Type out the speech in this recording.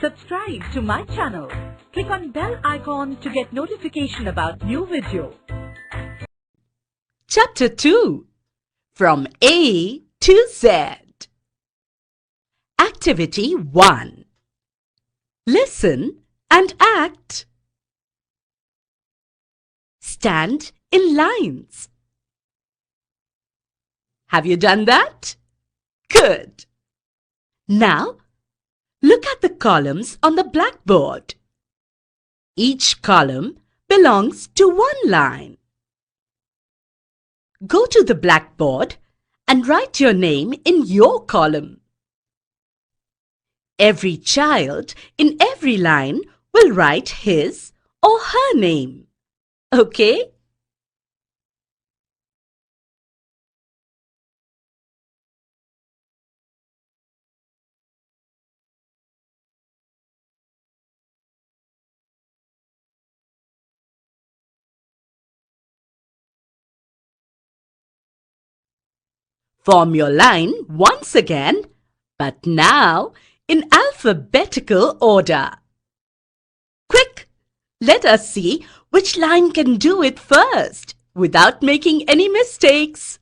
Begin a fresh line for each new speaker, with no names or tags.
subscribe to my channel. Click on bell icon to get notification about new video.
Chapter 2. From A to Z. Activity 1. Listen and act. Stand in lines. Have you done that? Good. Now, look at the columns on the blackboard. Each column belongs to one line. Go to the blackboard and write your name in your column. Every child in every line will write his or her name. Okay? Form your line once again, but now in alphabetical order. Quick! Let us see which line can do it first without making any mistakes.